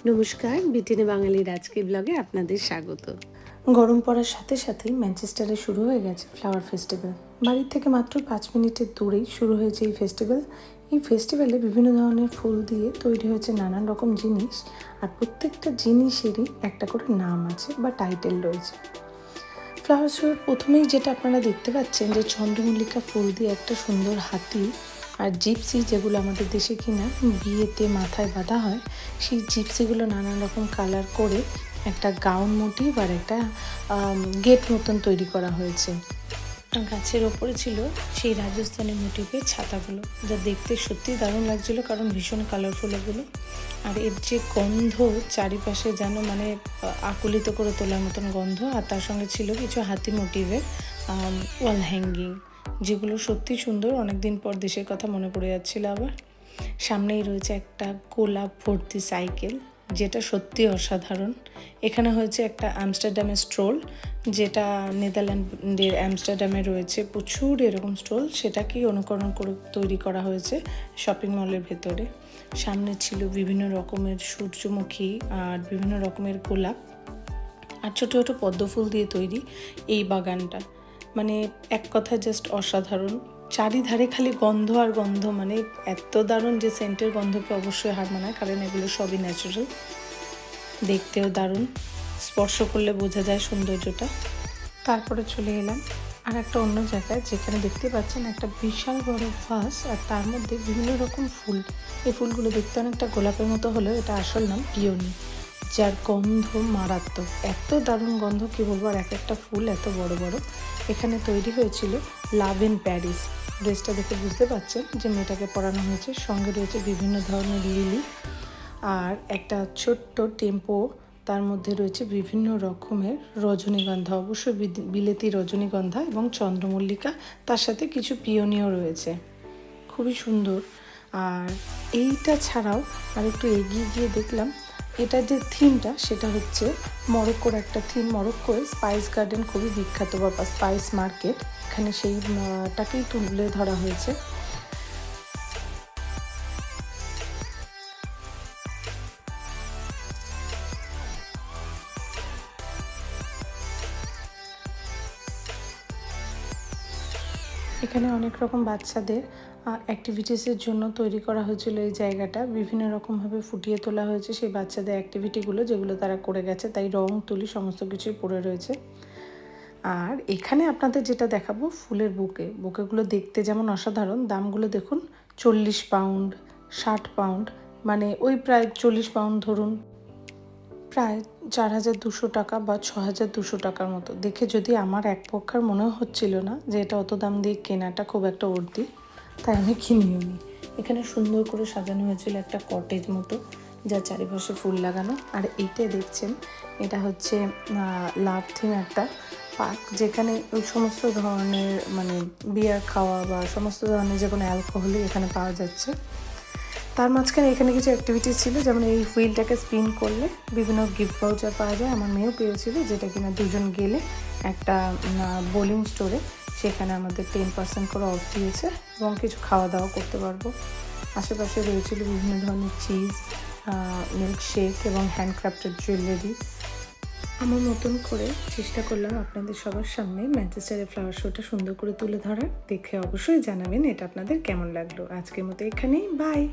নমস্কার, বিটেনে বাঙালির আজকের ব্লগে আপনাদের স্বাগত। গরম পড়ার সাথে সাথেই ম্যানচেস্টারে শুরু হয়ে গেছে ফ্লাওয়ার ফেস্টিভ্যাল। বাড়ির থেকে মাত্র 5 মিনিটের দূরেই শুরু হয়েছে এই ফেস্টিভ্যাল। এই ফেস্টিভ্যালে বিভিন্ন ধরনের ফুল দিয়ে তৈরি হয়েছে নানান রকম জিনিস, আর প্রত্যেকটা জিনিসেরই একটা করে নাম আছে বা টাইটেল রয়েছে। ফ্লাওয়ার শোর প্রথমেই যেটা আপনারা দেখতে পাচ্ছেন যে চন্দ্রমল্লিকা ফুল দিয়ে একটা সুন্দর হাতি আর জিপসি, যেগুলো আমাদের দেশে কিনা বিয়েতে মাথায় বাঁধা হয়, সেই জিপসিগুলো নানান রকম কালার করে একটা গাউন মোটিভ আর একটা গেট মতন তৈরি করা হয়েছে। গাছের ওপরে ছিল সেই রাজস্থানী মোটিভের ছাতাগুলো, যা দেখতে সত্যি দারুণ লাগছিল, কারণ ভীষণ কালারফুল এগুলো। আর এর যে গন্ধ চারিপাশে যেন মানে আকুলিত করে তোলার মতন গন্ধ, আর তার সঙ্গে ছিল কিছু হাতি মোটিভের ওয়াল হ্যাঙ্গিং, যেগুলো সত্যি সুন্দর। অনেকদিন পর দেশের কথা মনে পড়ে যাচ্ছিল। আবার সামনেই রয়েছে একটা গোলাপ ভর্তি সাইকেল, যেটা সত্যি অসাধারণ। এখানে হয়েছে একটা আমস্টারডামের স্ট্রোল, যেটা নেদারল্যান্ডের আমস্টারডামে রয়েছে প্রচুর এরকম স্ট্রোল, সেটাকেই অনুকরণ করে তৈরি করা হয়েছে শপিং মলের ভেতরে। সামনে ছিল বিভিন্ন রকমের সূর্যমুখী আর বিভিন্ন রকমের গোলাপ আর ছোটো ছোটো পদ্ম ফুল দিয়ে তৈরি এই বাগানটা। মানে এক কথা জাস্ট অসাধারণ। চারিধারে খালি গন্ধ আর গন্ধ, মানে এত দারুণ যে সেন্টের গন্ধকে অবশ্যই হার মানায়, কারণ এগুলো সবই ন্যাচারাল। দেখতেও দারুণ, স্পর্শ করলে বোঝা যায় সৌন্দর্যটা। তারপরে চলে এলাম আর একটা অন্য জায়গায়, যেখানে দেখতে পাচ্ছেন একটা বিশাল বড় ভাস, আর তার মধ্যে বিভিন্ন রকম ফুল। এই ফুলগুলো দেখতে অনেকটা গোলাপের মতো হলেও এটা আসল নাম পিওনি, যার গন্ধ মারাত্মক। এত দারুণ গন্ধ কী বলবো, আর এক একটা ফুল এত বড় বড়। এখানে তৈরি হয়েছিল লাভ ইন প্যারিস। ড্রেসটা দেখে বুঝতে পারছেন যে মেয়েটাকে পরানো হয়েছে। সঙ্গে রয়েছে বিভিন্ন ধরনের লিলি আর একটা ছোট্ট টেম্পো, তার মধ্যে রয়েছে বিভিন্ন রকমের রজনীগন্ধা, অবশ্যই বিলেতি রজনীগন্ধা এবং চন্দ্রমল্লিকা, তার সাথে কিছু পিওনিও রয়েছে, খুবই সুন্দর। আর এইটা ছাড়াও আর একটু এগিয়ে গিয়ে দেখলাম এটার যে থিমটা সেটা হচ্ছে মরক্কোর একটা থিম। মরক্কোয় স্পাইস গার্ডেন খুবই বিখ্যাত, বা স্পাইস মার্কেট, এখানে সেইটাকেই তুলে ধরা হয়েছে। এখানে অনেক রকম বাচ্চাদের অ্যাক্টিভিটিসের জন্য তৈরি করা হয়েছিল এই জায়গাটা। বিভিন্ন রকমভাবে ফুটিয়ে তোলা হয়েছে সেই বাচ্চাদের অ্যাক্টিভিটিগুলো, যেগুলো তারা করে গেছে, তাই রং তুলি সমস্ত কিছুই পড়ে রয়েছে। আর এখানে আপনাদের যেটা দেখাবো ফুলের বুকেগুলো দেখতে যেমন অসাধারণ, দামগুলো দেখুন, 40 পাউন্ড, 60 পাউন্ড, মানে ওই প্রায় 40 পাউন্ড ধরুন, প্রায় 4200 টাকা বা 6200 টাকার মতো। দেখে যদি আমার এক পক্ষার মনে হচ্ছিল না যে এটা অত দাম দিয়ে কেনাটা খুব একটা উর্দি, তাই আমি কিনিও নি। এখানে সুন্দর করে সাজানো হয়েছিল একটা কটেজ মতো, যার চারিপাশে ফুল লাগানো। আর এইটাই দেখছেন, এটা হচ্ছে লাভ থিম একটা পার্ক, যেখানে ওই সমস্ত ধরনের মানে বিয়ার খাওয়া বা সমস্ত ধরনের যে কোনো অ্যালকোহলই এখানে পাওয়া যাচ্ছে। তার মাঝখানে এখানে কিছু অ্যাক্টিভিটিস ছিল, যেমন এই হুইলটাকে স্পিন করলে বিভিন্ন গিফট ভাউচার পাওয়া যায়। আমার মেয়েও পেয়েছিল, যেটা কিনা দুজন গেলে একটা বোলিং স্টোরে, সেখানে আমাদের 10% করে অফ দিয়েছে এবং কিছু খাওয়া দাওয়া করতে পারবো। আশেপাশে রয়েছিল বিভিন্ন ধরনের চিজ, মিল্কশেক এবং হ্যান্ডক্রাফটেড জুয়েলারি। আমার মতন করে চেষ্টা করলাম আপনাদের সবার সামনে ম্যানচেস্টারের ফ্লাওয়ার শোটা সুন্দর করে তুলে ধরার। দেখে অবশ্যই জানাবেন এটা আপনাদের কেমন লাগলো। আজকের মতো এখানেই, বাই।